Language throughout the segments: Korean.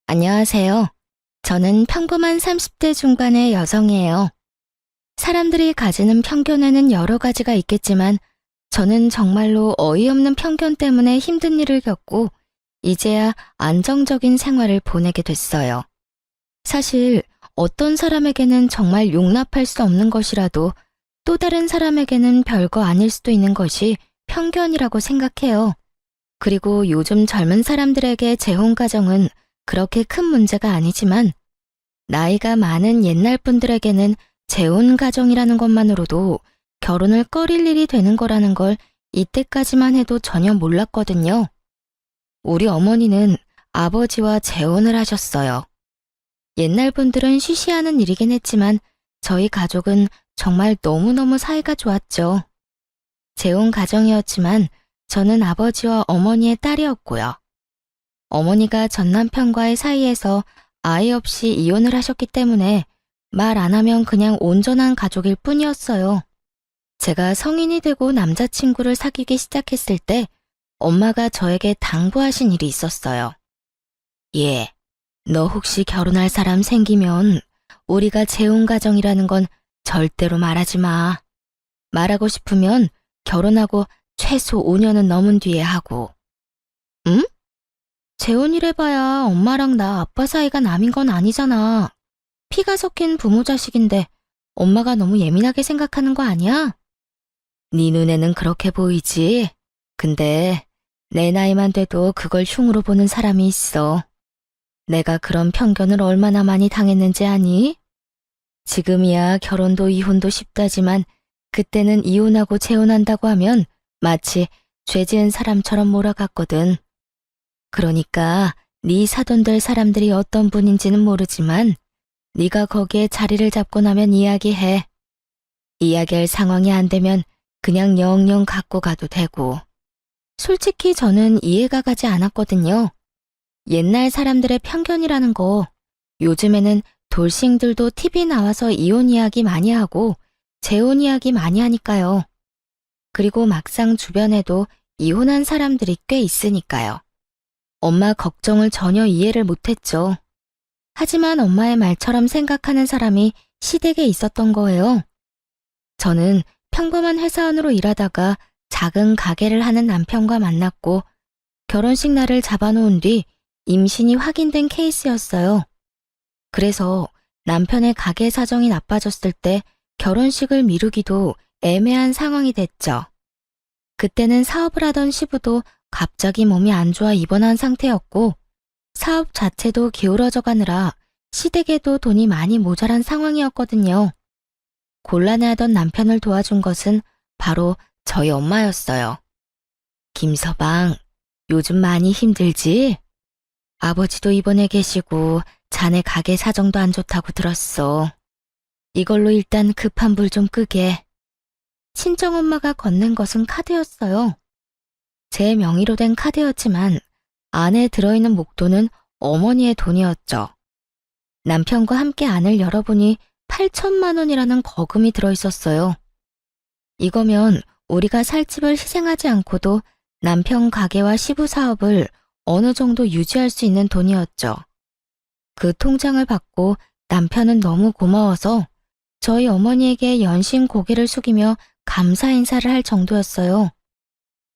안녕하세요. 저는 평범한 30대 중반의 여성이에요. 사람들이 가지는 편견에는 여러 가지가 있겠지만 저는 정말로 어이없는 편견 때문에 힘든 일을 겪고 이제야 안정적인 생활을 보내게 됐어요. 사실 어떤 사람에게는 정말 용납할 수 없는 것이라도 또 다른 사람에게는 별거 아닐 수도 있는 것이 편견이라고 생각해요. 그리고 요즘 젊은 사람들에게 재혼 가정은 그렇게 큰 문제가 아니지만 나이가 많은 옛날 분들에게는 재혼 가정이라는 것만으로도 결혼을 꺼릴 일이 되는 거라는 걸 이때까지만 해도 전혀 몰랐거든요. 우리 어머니는 아버지와 재혼을 하셨어요. 옛날 분들은 쉬쉬하는 일이긴 했지만 저희 가족은 정말 너무너무 사이가 좋았죠. 재혼 가정이었지만 저는 아버지와 어머니의 딸이었고요. 어머니가 전 남편과의 사이에서 아이 없이 이혼을 하셨기 때문에 말 안 하면 그냥 온전한 가족일 뿐이었어요. 제가 성인이 되고 남자친구를 사귀기 시작했을 때 엄마가 저에게 당부하신 일이 있었어요. 예, 너 혹시 결혼할 사람 생기면 우리가 재혼 가정이라는 건 절대로 말하지 마. 말하고 싶으면 결혼하고 최소 5년은 넘은 뒤에 하고. 응? 재혼이래봐야 엄마랑 나 아빠 사이가 남인 건 아니잖아. 피가 섞인 부모 자식인데 엄마가 너무 예민하게 생각하는 거 아니야? 네 눈에는 그렇게 보이지. 근데 내 나이만 돼도 그걸 흉으로 보는 사람이 있어. 내가 그런 편견을 얼마나 많이 당했는지 아니? 지금이야 결혼도 이혼도 쉽다지만 그때는 이혼하고 재혼한다고 하면 마치 죄 지은 사람처럼 몰아갔거든. 그러니까 네 사돈 될 사람들이 어떤 분인지는 모르지만 네가 거기에 자리를 잡고 나면 이야기해. 이야기할 상황이 안 되면 그냥 영영 갖고 가도 되고. 솔직히 저는 이해가 가지 않았거든요. 옛날 사람들의 편견이라는 거 요즘에는 돌싱들도 TV 나와서 이혼 이야기 많이 하고 재혼 이야기 많이 하니까요. 그리고 막상 주변에도 이혼한 사람들이 꽤 있으니까요. 엄마 걱정을 전혀 이해를 못했죠. 하지만 엄마의 말처럼 생각하는 사람이 시댁에 있었던 거예요. 저는 평범한 회사원으로 일하다가 작은 가게를 하는 남편과 만났고 결혼식 날을 잡아놓은 뒤 임신이 확인된 케이스였어요. 그래서 남편의 가게 사정이 나빠졌을 때 결혼식을 미루기도 애매한 상황이 됐죠. 그때는 사업을 하던 시부도 갑자기 몸이 안 좋아 입원한 상태였고 사업 자체도 기울어져 가느라 시댁에도 돈이 많이 모자란 상황이었거든요. 곤란해하던 남편을 도와준 것은 바로 저희 엄마였어요. 김서방, 요즘 많이 힘들지? 아버지도 입원해 계시고 자네 가게 사정도 안 좋다고 들었어. 이걸로 일단 급한 불 좀 끄게. 친정엄마가 건넨 것은 카드였어요. 제 명의로 된 카드였지만 안에 들어있는 목돈은 어머니의 돈이었죠. 남편과 함께 안을 열어보니 8천만 원이라는 거금이 들어있었어요. 이거면 우리가 살 집을 희생하지 않고도 남편 가게와 시부 사업을 어느 정도 유지할 수 있는 돈이었죠. 그 통장을 받고 남편은 너무 고마워서 저희 어머니에게 연신 고개를 숙이며 감사 인사를 할 정도였어요.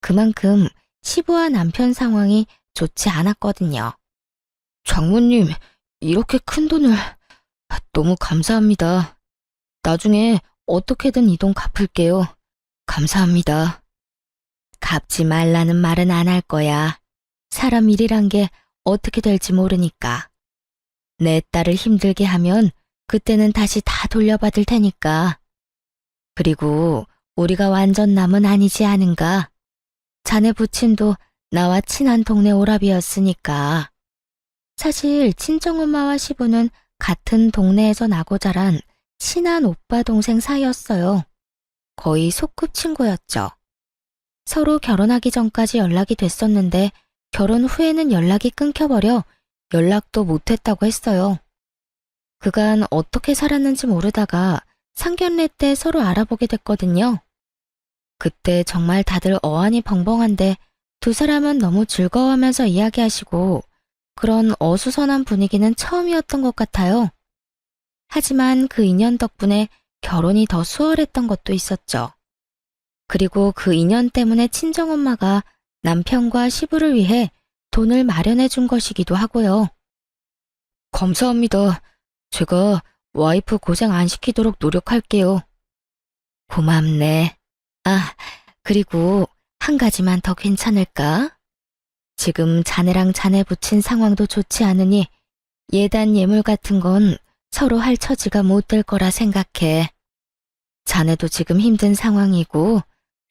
그만큼 시부와 남편 상황이 좋지 않았거든요. 장모님, 이렇게 큰 돈을 너무 감사합니다. 나중에 어떻게든 이 돈 갚을게요. 감사합니다. 갚지 말라는 말은 안 할 거야. 사람 일이란 게 어떻게 될지 모르니까. 내 딸을 힘들게 하면 그때는 다시 다 돌려받을 테니까. 그리고 우리가 완전 남은 아니지 않은가? 자네 부친도 나와 친한 동네 오라비였으니까. 사실 친정엄마와 시부는 같은 동네에서 나고 자란 친한 오빠 동생 사이였어요. 거의 소꿉친구였죠. 서로 결혼하기 전까지 연락이 됐었는데 결혼 후에는 연락이 끊겨버려 연락도 못했다고 했어요. 그간 어떻게 살았는지 모르다가 상견례 때 서로 알아보게 됐거든요. 그때 정말 다들 어안이 벙벙한데 두 사람은 너무 즐거워하면서 이야기하시고 그런 어수선한 분위기는 처음이었던 것 같아요. 하지만 그 인연 덕분에 결혼이 더 수월했던 것도 있었죠. 그리고 그 인연 때문에 친정엄마가 남편과 시부를 위해 돈을 마련해 준 것이기도 하고요. 감사합니다. 제가 와이프 고생 안 시키도록 노력할게요. 고맙네. 아, 그리고 한 가지만 더 괜찮을까? 지금 자네랑 자네 부친 상황도 좋지 않으니 예단 예물 같은 건 서로 할 처지가 못 될 거라 생각해. 자네도 지금 힘든 상황이고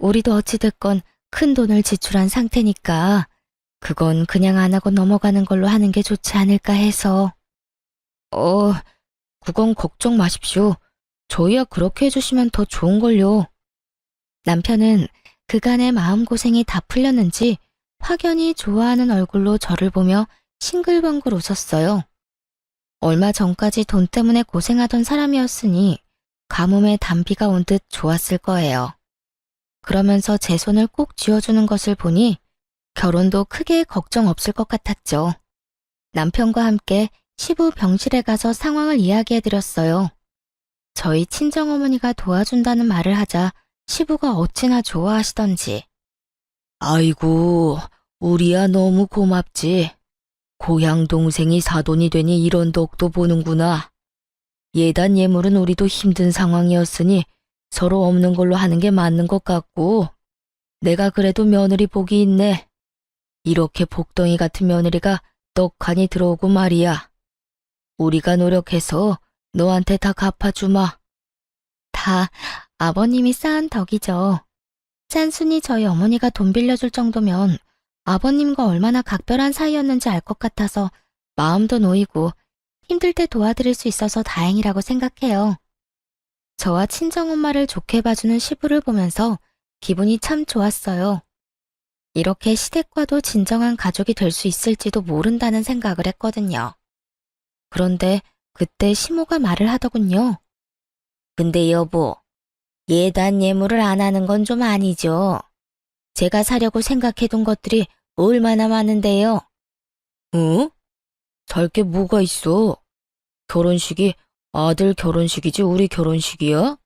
우리도 어찌됐건 큰 돈을 지출한 상태니까 그건 그냥 안 하고 넘어가는 걸로 하는 게 좋지 않을까 해서. 그건 걱정 마십시오. 저희야 그렇게 해주시면 더 좋은걸요. 남편은 그간의 마음고생이 다 풀렸는지 확연히 좋아하는 얼굴로 저를 보며 싱글벙글 웃었어요. 얼마 전까지 돈 때문에 고생하던 사람이었으니 가뭄에 단비가 온 듯 좋았을 거예요. 그러면서 제 손을 꼭 쥐어주는 것을 보니 결혼도 크게 걱정 없을 것 같았죠. 남편과 함께 시부 병실에 가서 상황을 이야기해드렸어요. 저희 친정어머니가 도와준다는 말을 하자 시부가 어찌나 좋아하시던지. 아이고, 우리야 너무 고맙지. 고향 동생이 사돈이 되니 이런 덕도 보는구나. 예단 예물은 우리도 힘든 상황이었으니 서로 없는 걸로 하는 게 맞는 것 같고, 내가 그래도 며느리 복이 있네. 이렇게 복덩이 같은 며느리가 떡하니 들어오고 말이야. 우리가 노력해서 너한테 다 갚아주마. 다 아버님이 쌓은 덕이죠. 짠순이 저희 어머니가 돈 빌려줄 정도면 아버님과 얼마나 각별한 사이였는지 알 것 같아서 마음도 놓이고 힘들 때 도와드릴 수 있어서 다행이라고 생각해요. 저와 친정엄마를 좋게 봐주는 시부를 보면서 기분이 참 좋았어요. 이렇게 시댁과도 진정한 가족이 될 수 있을지도 모른다는 생각을 했거든요. 그런데 그때 시모가 말을 하더군요. 근데 여보, 예단 예물을 안 하는 건 좀 아니죠. 제가 사려고 생각해둔 것들이 얼마나 많은데요. 응? 살 게 뭐가 있어? 결혼식이 아들 결혼식이지 우리 결혼식이야?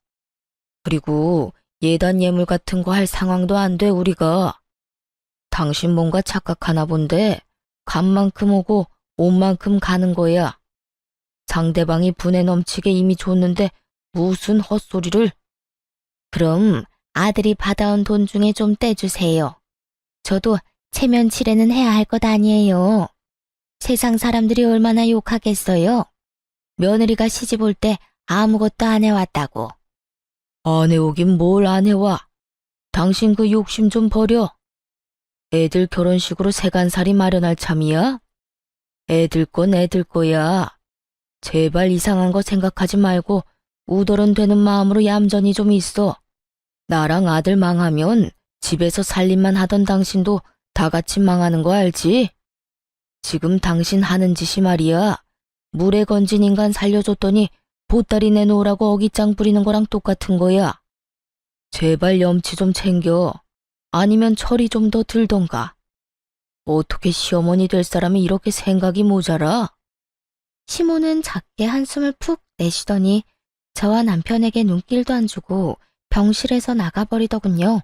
그리고 예단 예물 같은 거 할 상황도 안 돼 우리가. 당신 뭔가 착각하나 본데 간 만큼 오고 온 만큼 가는 거야. 상대방이 분에 넘치게 이미 줬는데 무슨 헛소리를. 그럼 아들이 받아온 돈 중에 좀 떼주세요. 저도 체면치레는 해야 할 것 아니에요. 세상 사람들이 얼마나 욕하겠어요. 며느리가 시집 올 때 아무것도 안 해왔다고. 안 해오긴 뭘 안 해와. 당신 그 욕심 좀 버려. 애들 결혼식으로 세간살이 마련할 참이야? 애들 건 애들 거야. 제발 이상한 거 생각하지 말고 우더런 되는 마음으로 얌전히 좀 있어. 나랑 아들 망하면 집에서 살림만 하던 당신도 다 같이 망하는 거 알지? 지금 당신 하는 짓이 말이야. 물에 건진 인간 살려줬더니 보따리 내놓으라고 어깃장 부리는 거랑 똑같은 거야. 제발 염치 좀 챙겨. 아니면 철이 좀 더 들던가. 어떻게 시어머니 될 사람이 이렇게 생각이 모자라? 시모는 작게 한숨을 푹 내쉬더니 저와 남편에게 눈길도 안 주고 병실에서 나가버리더군요.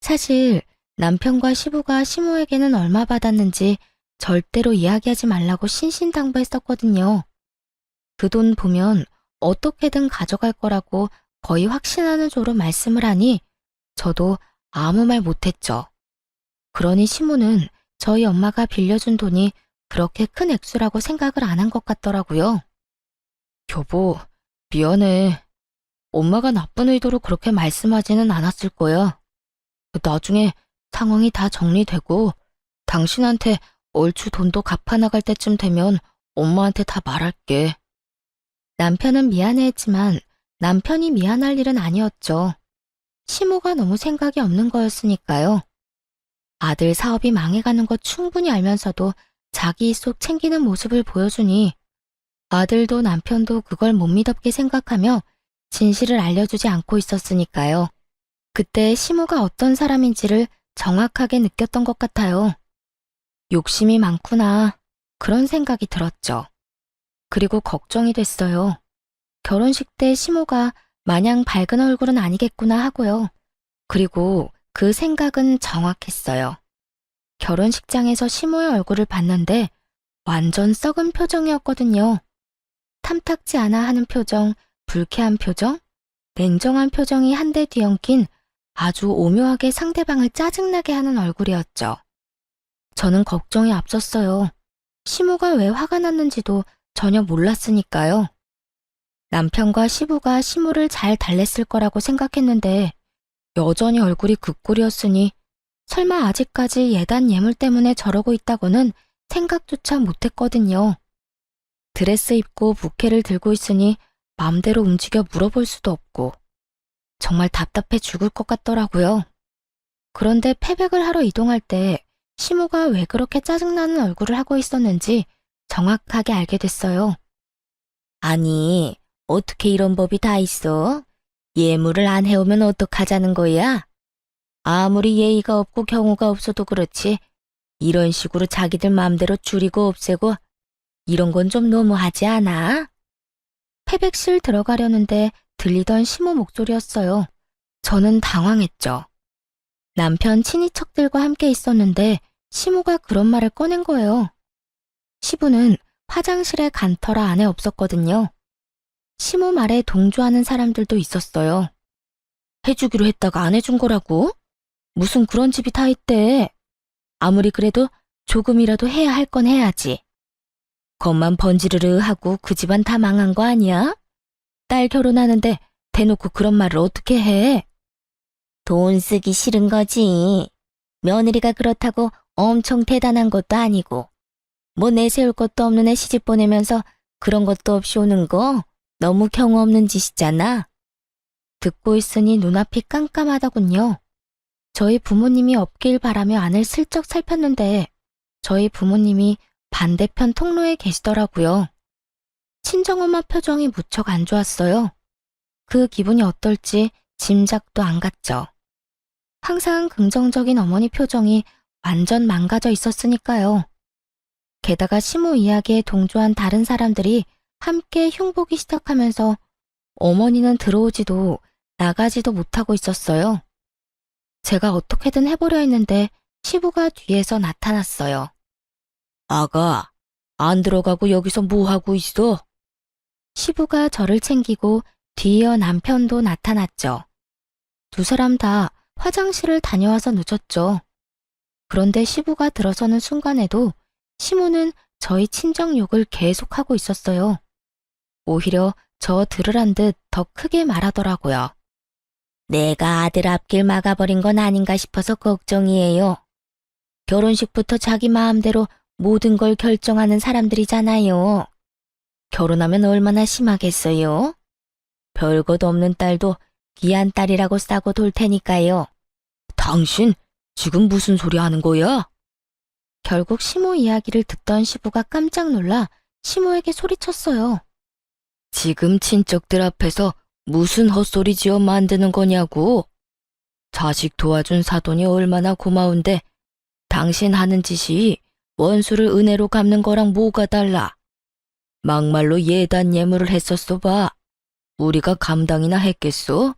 사실 남편과 시부가 시모에게는 얼마 받았는지 절대로 이야기하지 말라고 신신당부했었거든요. 그 돈 보면 어떻게든 가져갈 거라고 거의 확신하는 조로 말씀을 하니 저도 아무 말 못했죠. 그러니 시모는 저희 엄마가 빌려준 돈이 그렇게 큰 액수라고 생각을 안 한 것 같더라고요. 여보, 미안해. 엄마가 나쁜 의도로 그렇게 말씀하지는 않았을 거야. 나중에 상황이 다 정리되고 당신한테 얼추 돈도 갚아나갈 때쯤 되면 엄마한테 다 말할게. 남편은 미안해했지만 남편이 미안할 일은 아니었죠. 시모가 너무 생각이 없는 거였으니까요. 아들 사업이 망해가는 거 충분히 알면서도 자기 속 챙기는 모습을 보여주니 아들도 남편도 그걸 못 믿었게 생각하며 진실을 알려주지 않고 있었으니까요. 그때 시모가 어떤 사람인지를 정확하게 느꼈던 것 같아요. 욕심이 많구나. 그런 생각이 들었죠. 그리고 걱정이 됐어요. 결혼식 때 시모가 마냥 밝은 얼굴은 아니겠구나 하고요. 그리고 그 생각은 정확했어요. 결혼식장에서 시모의 얼굴을 봤는데 완전 썩은 표정이었거든요. 탐탁지 않아 하는 표정, 불쾌한 표정, 냉정한 표정이 한데 뒤엉킨 아주 오묘하게 상대방을 짜증나게 하는 얼굴이었죠. 저는 걱정이 앞섰어요. 시모가 왜 화가 났는지도 전혀 몰랐으니까요. 남편과 시부가 시모를 잘 달랬을 거라고 생각했는데 여전히 얼굴이 그 꼴이었으니 설마 아직까지 예단 예물 때문에 저러고 있다고는 생각조차 못했거든요. 드레스 입고 부케를 들고 있으니 마음대로 움직여 물어볼 수도 없고 정말 답답해 죽을 것 같더라고요. 그런데 패백을 하러 이동할 때 시모가 왜 그렇게 짜증나는 얼굴을 하고 있었는지 정확하게 알게 됐어요. 아니, 어떻게 이런 법이 다 있어? 예물을 안 해오면 어떡하자는 거야? 아무리 예의가 없고 경우가 없어도 그렇지 이런 식으로 자기들 마음대로 줄이고 없애고 이런 건 좀 너무하지 않아? 패백실 들어가려는데 들리던 시모 목소리였어요. 저는 당황했죠. 남편 친인척들과 함께 있었는데 시모가 그런 말을 꺼낸 거예요. 시부는 화장실에 간 터라 안에 없었거든요. 시모 말에 동조하는 사람들도 있었어요. 해주기로 했다가 안 해준 거라고? 무슨 그런 집이 다 있대. 아무리 그래도 조금이라도 해야 할 건 해야지. 겉만 번지르르 하고 그 집안 다 망한 거 아니야? 딸 결혼하는데 대놓고 그런 말을 어떻게 해? 돈 쓰기 싫은 거지. 며느리가 그렇다고 엄청 대단한 것도 아니고 뭐 내세울 것도 없는 애 시집 보내면서 그런 것도 없이 오는 거 너무 경우 없는 짓이잖아. 듣고 있으니 눈앞이 깜깜하더군요. 저희 부모님이 없길 바라며 안을 슬쩍 살폈는데 저희 부모님이 반대편 통로에 계시더라고요. 친정엄마 표정이 무척 안 좋았어요. 그 기분이 어떨지 짐작도 안 갔죠. 항상 긍정적인 어머니 표정이 완전 망가져 있었으니까요. 게다가 시모 이야기에 동조한 다른 사람들이 함께 흉보기 시작하면서 어머니는 들어오지도 나가지도 못하고 있었어요. 제가 어떻게든 해보려 했는데 시부가 뒤에서 나타났어요. 아가, 안 들어가고 여기서 뭐 하고 있어? 시부가 저를 챙기고 뒤이어 남편도 나타났죠. 두 사람 다 화장실을 다녀와서 늦었죠. 그런데 시부가 들어서는 순간에도 시모는 저희 친정 욕을 계속하고 있었어요. 오히려 저 들으란 듯 더 크게 말하더라고요. 내가 아들 앞길 막아버린 건 아닌가 싶어서 걱정이에요. 결혼식부터 자기 마음대로 모든 걸 결정하는 사람들이잖아요. 결혼하면 얼마나 심하겠어요? 별것 없는 딸도 귀한 딸이라고 싸고 돌 테니까요. 당신 지금 무슨 소리 하는 거야? 결국 시모 이야기를 듣던 시부가 깜짝 놀라 시모에게 소리쳤어요. 지금 친척들 앞에서 무슨 헛소리 지어 만드는 거냐고. 자식 도와준 사돈이 얼마나 고마운데 당신 하는 짓이 원수를 은혜로 갚는 거랑 뭐가 달라. 막말로 예단 예물을 했었어 봐. 우리가 감당이나 했겠소?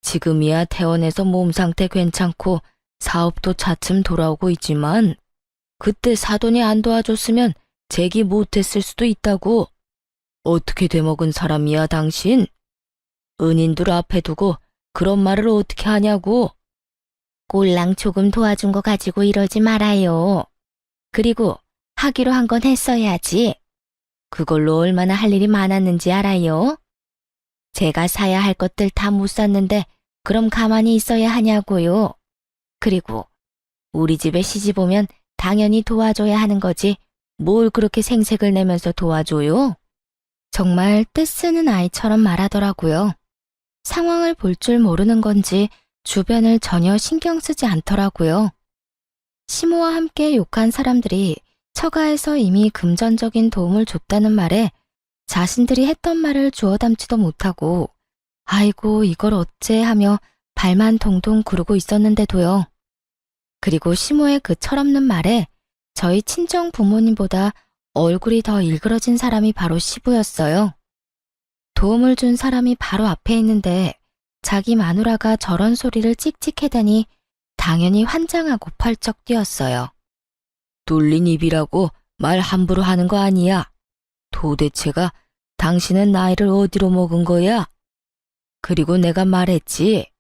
지금이야 퇴원해서 몸 상태 괜찮고 사업도 차츰 돌아오고 있지만 그때 사돈이 안 도와줬으면 재기 못했을 수도 있다고. 어떻게 돼먹은 사람이야 당신? 은인들 앞에 두고 그런 말을 어떻게 하냐고. 꼴랑 조금 도와준 거 가지고 이러지 말아요. 그리고 하기로 한 건 했어야지. 그걸로 얼마나 할 일이 많았는지 알아요? 제가 사야 할 것들 다 못 샀는데 그럼 가만히 있어야 하냐고요. 그리고 우리 집에 시집 오면 당연히 도와줘야 하는 거지 뭘 그렇게 생색을 내면서 도와줘요? 정말 떼쓰는 아이처럼 말하더라고요. 상황을 볼 줄 모르는 건지 주변을 전혀 신경 쓰지 않더라고요. 시모와 함께 욕한 사람들이 처가에서 이미 금전적인 도움을 줬다는 말에 자신들이 했던 말을 주워 담지도 못하고 아이고 이걸 어째 하며 발만 동동 구르고 있었는데도요. 그리고 시모의 그 철없는 말에 저희 친정 부모님보다 얼굴이 더 일그러진 사람이 바로 시부였어요. 도움을 준 사람이 바로 앞에 있는데 자기 마누라가 저런 소리를 찍찍해대니 당연히 환장하고 펄쩍 뛰었어요. 뚫린 입이라고 말 함부로 하는 거 아니야. 도대체가 당신은 나이를 어디로 먹은 거야? 그리고 내가 말했지.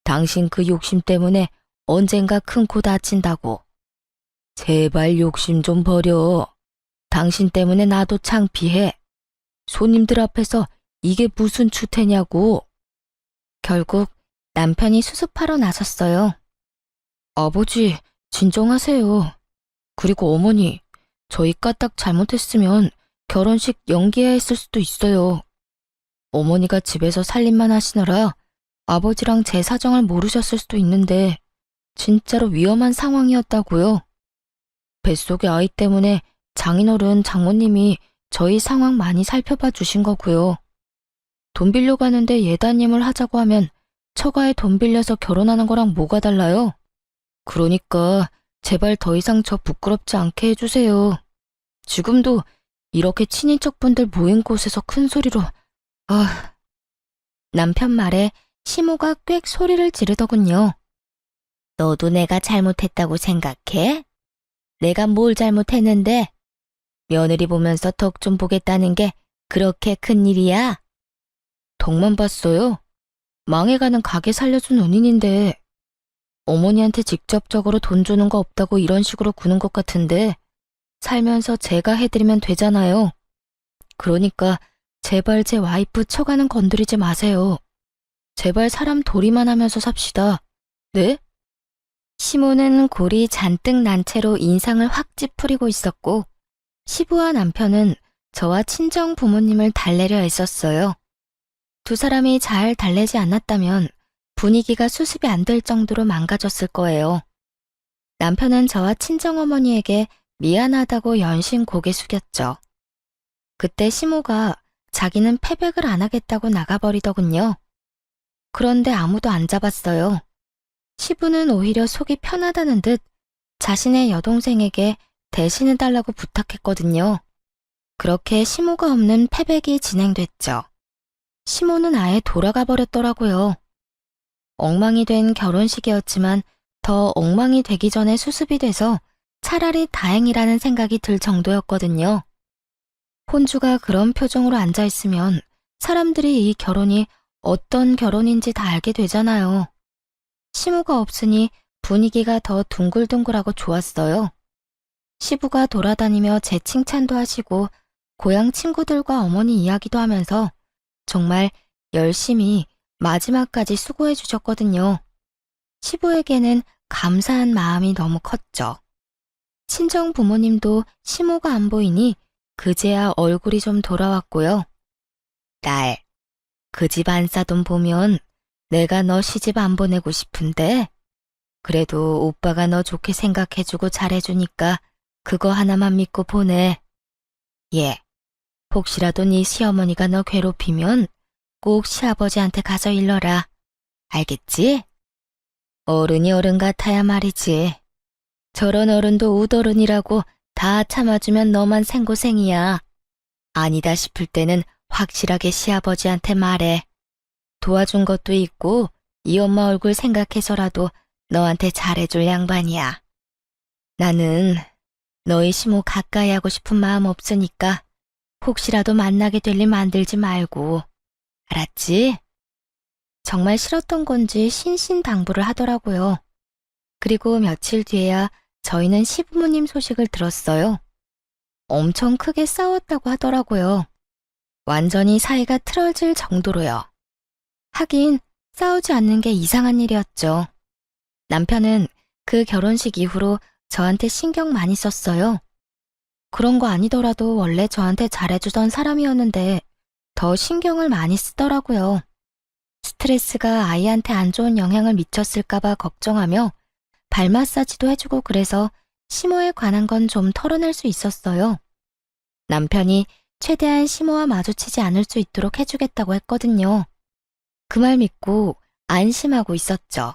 당신 그 욕심 때문에 언젠가 큰 코 다친다고. 제발 욕심 좀 버려. 당신 때문에 나도 창피해. 손님들 앞에서 이게 무슨 추태냐고. 결국 남편이 수습하러 나섰어요. 아버지, 진정하세요. 그리고 어머니, 저희 까딱 잘못했으면 결혼식 연기해야 했을 수도 있어요. 어머니가 집에서 살림만 하시느라 아버지랑 제 사정을 모르셨을 수도 있는데 진짜로 위험한 상황이었다고요. 뱃속의 아이 때문에 장인어른 장모님이 저희 상황 많이 살펴봐 주신 거고요. 돈 빌려 가는데 예단님을 하자고 하면 처가에 돈 빌려서 결혼하는 거랑 뭐가 달라요? 그러니까 제발 더 이상 저 부끄럽지 않게 해주세요. 지금도 이렇게 친인척분들 모인 곳에서 큰 소리로 남편 말에 시모가 꽥 소리를 지르더군요. 너도 내가 잘못했다고 생각해? 내가 뭘 잘못했는데? 며느리 보면서 덕 좀 보겠다는 게 그렇게 큰일이야? 덕만 봤어요? 망해가는 가게 살려준 은인인데 어머니한테 직접적으로 돈 주는 거 없다고 이런 식으로 구는 것 같은데 살면서 제가 해드리면 되잖아요. 그러니까 제발 제 와이프 처가는 건드리지 마세요. 제발 사람 도리만 하면서 삽시다. 네? 시모는 골이 잔뜩 난 채로 인상을 확 찌푸리고 있었고 시부와 남편은 저와 친정 부모님을 달래려 애썼어요. 두 사람이 잘 달래지 않았다면 분위기가 수습이 안 될 정도로 망가졌을 거예요. 남편은 저와 친정어머니에게 미안하다고 연신 고개 숙였죠. 그때 시모가 자기는 패백을 안 하겠다고 나가버리더군요. 그런데 아무도 안 잡았어요. 시부는 오히려 속이 편하다는 듯 자신의 여동생에게 대신해달라고 부탁했거든요. 그렇게 시모가 없는 패백이 진행됐죠. 시모는 아예 돌아가 버렸더라고요. 엉망이 된 결혼식이었지만 더 엉망이 되기 전에 수습이 돼서 차라리 다행이라는 생각이 들 정도였거든요. 혼주가 그런 표정으로 앉아있으면 사람들이 이 결혼이 어떤 결혼인지 다 알게 되잖아요. 시모가 없으니 분위기가 더 둥글둥글하고 좋았어요. 시부가 돌아다니며 제 칭찬도 하시고 고향 친구들과 어머니 이야기도 하면서 정말 열심히 마지막까지 수고해 주셨거든요. 시부에게는 감사한 마음이 너무 컸죠. 친정 부모님도 시모가 안 보이니 그제야 얼굴이 좀 돌아왔고요. 딸, 그 집 안 싸돈 보면 내가 너 시집 안 보내고 싶은데 그래도 오빠가 너 좋게 생각해주고 잘해주니까 그거 하나만 믿고 보내. 예, 혹시라도 네 시어머니가 너 괴롭히면 꼭 시아버지한테 가서 일러라. 알겠지? 어른이 어른 같아야 말이지. 저런 어른도 우더른이라고 다 참아주면 너만 생고생이야. 아니다 싶을 때는 확실하게 시아버지한테 말해. 도와준 것도 있고 이 엄마 얼굴 생각해서라도 너한테 잘해줄 양반이야. 나는 너희 시모 가까이 하고 싶은 마음 없으니까 혹시라도 만나게 될 일 만들지 말고. 알았지? 정말 싫었던 건지 신신당부를 하더라고요. 그리고 며칠 뒤에야 저희는 시부모님 소식을 들었어요. 엄청 크게 싸웠다고 하더라고요. 완전히 사이가 틀어질 정도로요. 하긴 싸우지 않는 게 이상한 일이었죠. 남편은 그 결혼식 이후로 저한테 신경 많이 썼어요. 그런 거 아니더라도 원래 저한테 잘해주던 사람이었는데 더 신경을 많이 쓰더라고요. 스트레스가 아이한테 안 좋은 영향을 미쳤을까봐 걱정하며 발 마사지도 해주고 그래서 시모에 관한 건 좀 털어낼 수 있었어요. 남편이 최대한 시모와 마주치지 않을 수 있도록 해주겠다고 했거든요. 그 말 믿고 안심하고 있었죠.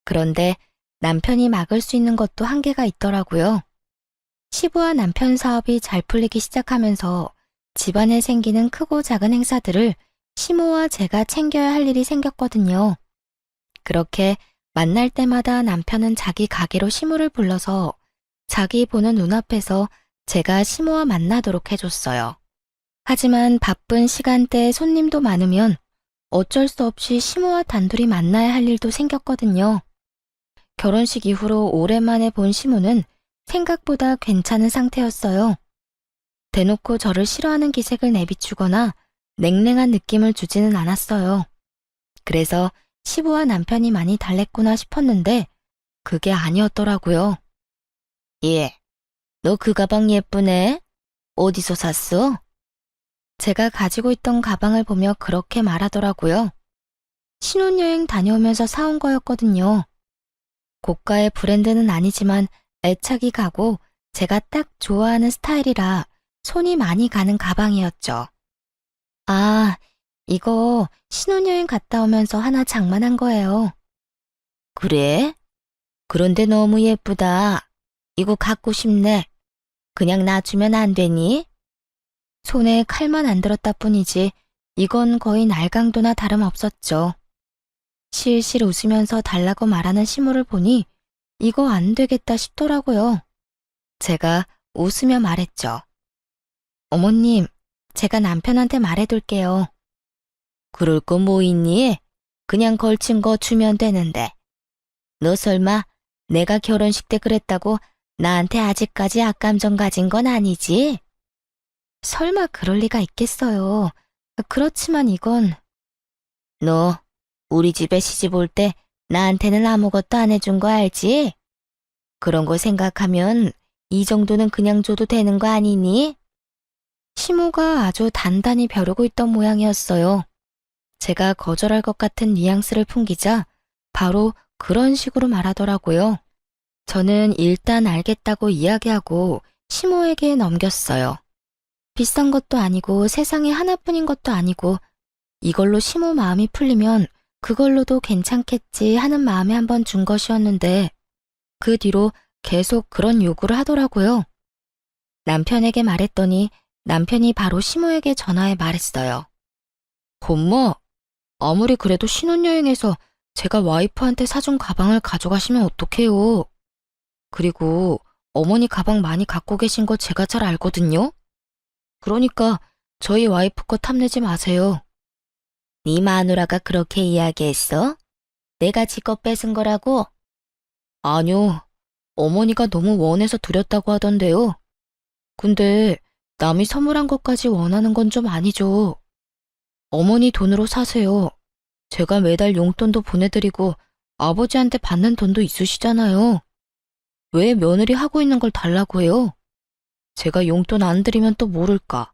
그런데 남편이 막을 수 있는 것도 한계가 있더라고요. 시부와 남편 사업이 잘 풀리기 시작하면서 집안에 생기는 크고 작은 행사들을 시모와 제가 챙겨야 할 일이 생겼거든요. 그렇게 만날 때마다 남편은 자기 가게로 시모를 불러서 자기 보는 눈앞에서 제가 시모와 만나도록 해줬어요. 하지만 바쁜 시간대에 손님도 많으면 어쩔 수 없이 시모와 단둘이 만나야 할 일도 생겼거든요. 결혼식 이후로 오랜만에 본 시모는 생각보다 괜찮은 상태였어요. 대놓고 저를 싫어하는 기색을 내비추거나 냉랭한 느낌을 주지는 않았어요. 그래서 시부와 남편이 많이 달랬구나 싶었는데 그게 아니었더라고요. 예, 너 그 가방 예쁘네? 어디서 샀어? 제가 가지고 있던 가방을 보며 그렇게 말하더라고요. 신혼여행 다녀오면서 사온 거였거든요. 고가의 브랜드는 아니지만 애착이 가고 제가 딱 좋아하는 스타일이라 손이 많이 가는 가방이었죠. 아, 이거 신혼여행 갔다 오면서 하나 장만한 거예요. 그래? 그런데 너무 예쁘다. 이거 갖고 싶네. 그냥 놔주면 안 되니? 손에 칼만 안 들었다 뿐이지 이건 거의 날강도나 다름없었죠. 실실 웃으면서 달라고 말하는 시모를 보니 이거 안 되겠다 싶더라고요. 제가 웃으며 말했죠. 어머님, 제가 남편한테 말해둘게요. 그럴 거 뭐 있니? 그냥 걸친 거 주면 되는데. 너 설마 내가 결혼식 때 그랬다고 나한테 아직까지 악감정 가진 건 아니지? 설마 그럴 리가 있겠어요. 그렇지만 이건... 너 우리 집에 시집 올 때 나한테는 아무것도 안 해준 거 알지? 그런 거 생각하면 이 정도는 그냥 줘도 되는 거 아니니? 시모가 아주 단단히 벼르고 있던 모양이었어요. 제가 거절할 것 같은 뉘앙스를 풍기자 바로 그런 식으로 말하더라고요. 저는 일단 알겠다고 이야기하고 시모에게 넘겼어요. 비싼 것도 아니고 세상에 하나뿐인 것도 아니고 이걸로 시모 마음이 풀리면 그걸로도 괜찮겠지 하는 마음에 한번 준 것이었는데 그 뒤로 계속 그런 요구를 하더라고요. 남편에게 말했더니 남편이 바로 시모에게 전화해 말했어요. 엄마, 아무리 그래도 신혼여행에서 제가 와이프한테 사준 가방을 가져가시면 어떡해요. 그리고 어머니 가방 많이 갖고 계신 거 제가 잘 알거든요. 그러니까 저희 와이프 거 탐내지 마세요. 네 마누라가 그렇게 이야기했어? 내가 지껏 뺏은 거라고? 아니요. 어머니가 너무 원해서 드렸다고 하던데요. 근데 남이 선물한 것까지 원하는 건 좀 아니죠. 어머니 돈으로 사세요. 제가 매달 용돈도 보내드리고 아버지한테 받는 돈도 있으시잖아요. 왜 며느리 하고 있는 걸 달라고 해요? 제가 용돈 안 드리면 또 모를까.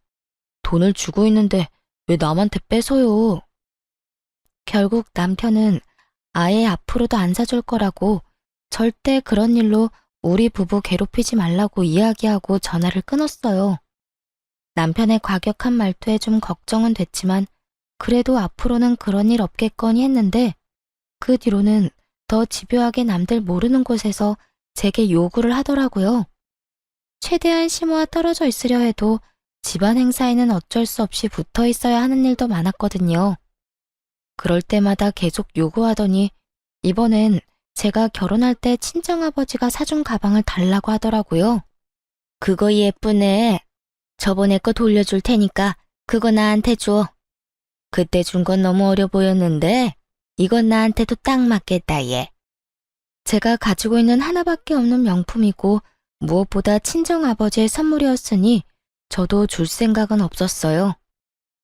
돈을 주고 있는데 왜 남한테 뺏어요? 결국 남편은 아예 앞으로도 안 사줄 거라고 절대 그런 일로 우리 부부 괴롭히지 말라고 이야기하고 전화를 끊었어요. 남편의 과격한 말투에 좀 걱정은 됐지만 그래도 앞으로는 그런 일 없겠거니 했는데 그 뒤로는 더 집요하게 남들 모르는 곳에서 제게 요구를 하더라고요. 최대한 시모와 떨어져 있으려 해도 집안 행사에는 어쩔 수 없이 붙어 있어야 하는 일도 많았거든요. 그럴 때마다 계속 요구하더니 이번엔 제가 결혼할 때 친정아버지가 사준 가방을 달라고 하더라고요. 그거 예쁘네. 저번에 거 돌려줄 테니까 그거 나한테 줘. 그때 준 건 너무 어려 보였는데 이건 나한테도 딱 맞겠다 얘. 제가 가지고 있는 하나밖에 없는 명품이고 무엇보다 친정아버지의 선물이었으니 저도 줄 생각은 없었어요.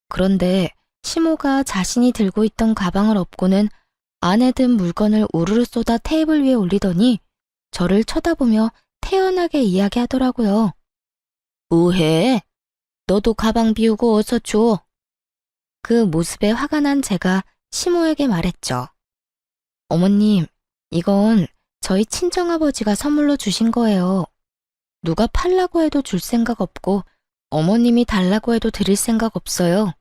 그런데 시모가 자신이 들고 있던 가방을 업고는 안에 든 물건을 우르르 쏟아 테이블 위에 올리더니 저를 쳐다보며 태연하게 이야기하더라고요. 뭐해? 너도 가방 비우고 어서 줘. 그 모습에 화가 난 제가 시모에게 말했죠. 어머님, 이건 저희 친정아버지가 선물로 주신 거예요. 누가 팔라고 해도 줄 생각 없고 어머님이 달라고 해도 드릴 생각 없어요.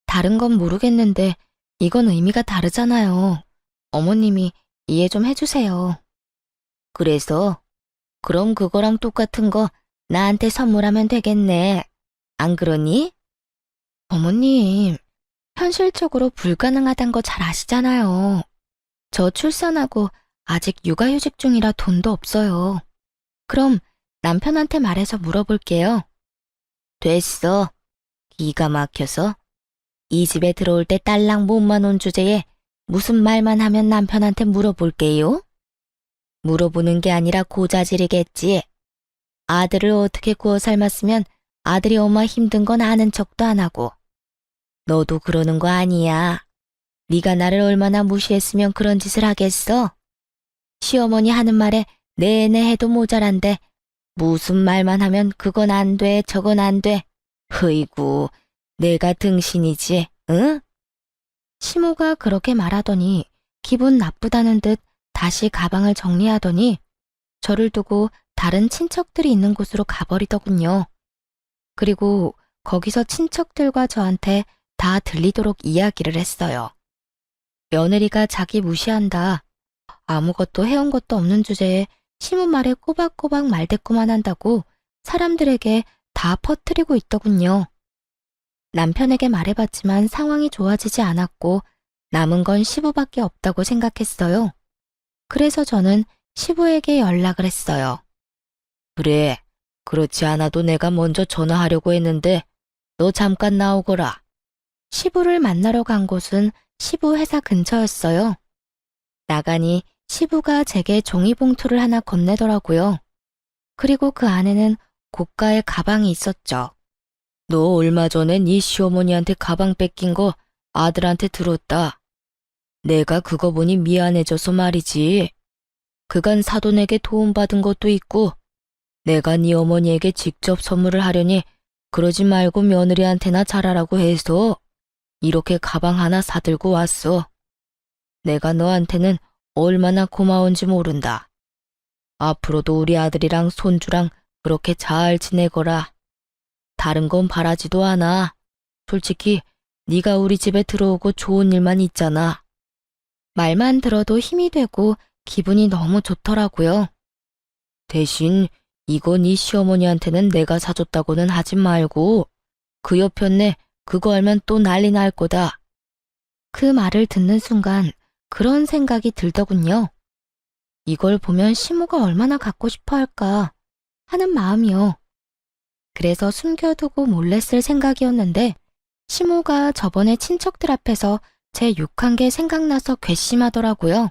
다른 건 모르겠는데 이건 의미가 다르잖아요. 어머님이 이해 좀 해주세요. 그래서? 그럼 그거랑 똑같은 거 나한테 선물하면 되겠네. 안 그러니? 어머님, 현실적으로 불가능하단 거 잘 아시잖아요. 저 출산하고 아직 육아휴직 중이라 돈도 없어요. 그럼 남편한테 말해서 물어볼게요. 됐어. 기가 막혀서. 이 집에 들어올 때 딸랑 몸만 온 주제에 무슨 말만 하면 남편한테 물어볼게요? 물어보는 게 아니라 고자질이겠지. 아들을 어떻게 구워 삶았으면 아들이 엄마 힘든 건 아는 척도 안 하고. 너도 그러는 거 아니야. 네가 나를 얼마나 무시했으면 그런 짓을 하겠어? 시어머니 하는 말에 내내 해도 모자란데 무슨 말만 하면 그건 안 돼, 저건 안 돼. 흐이구, 내가 등신이지, 응? 시모가 그렇게 말하더니 기분 나쁘다는 듯 다시 가방을 정리하더니 저를 두고 다른 친척들이 있는 곳으로 가버리더군요. 그리고 거기서 친척들과 저한테 다 들리도록 이야기를 했어요. 며느리가 자기 무시한다. 아무것도 해온 것도 없는 주제에 시모 말에 꼬박꼬박 말대꾸만 한다고 사람들에게 다 퍼뜨리고 있더군요. 남편에게 말해봤지만 상황이 좋아지지 않았고 남은 건 시부밖에 없다고 생각했어요. 그래서 저는 시부에게 연락을 했어요. 그래, 그렇지 않아도 내가 먼저 전화하려고 했는데 너 잠깐 나오거라. 시부를 만나러 간 곳은 시부 회사 근처였어요. 나가니 시부가 제게 종이봉투를 하나 건네더라고요. 그리고 그 안에는 고가의 가방이 있었죠. 너 얼마 전에 네 시어머니한테 가방 뺏긴 거 아들한테 들었다. 내가 그거 보니 미안해져서 말이지. 그간 사돈에게 도움받은 것도 있고 내가 네 어머니에게 직접 선물을 하려니 그러지 말고 며느리한테나 잘하라고 해서 이렇게 가방 하나 사들고 왔어. 내가 너한테는 얼마나 고마운지 모른다. 앞으로도 우리 아들이랑 손주랑 그렇게 잘 지내거라. 다른 건 바라지도 않아. 솔직히 네가 우리 집에 들어오고 좋은 일만 있잖아. 말만 들어도 힘이 되고 기분이 너무 좋더라고요. 대신 이거 네 시어머니한테는 내가 사줬다고는 하지 말고 그 옆편네 그거 알면 또 난리 날 거다. 그 말을 듣는 순간 그런 생각이 들더군요. 이걸 보면 시모가 얼마나 갖고 싶어 할까 하는 마음이요. 그래서 숨겨두고 몰래 쓸 생각이었는데 시모가 저번에 친척들 앞에서 제 욕한 게 생각나서 괘씸하더라고요.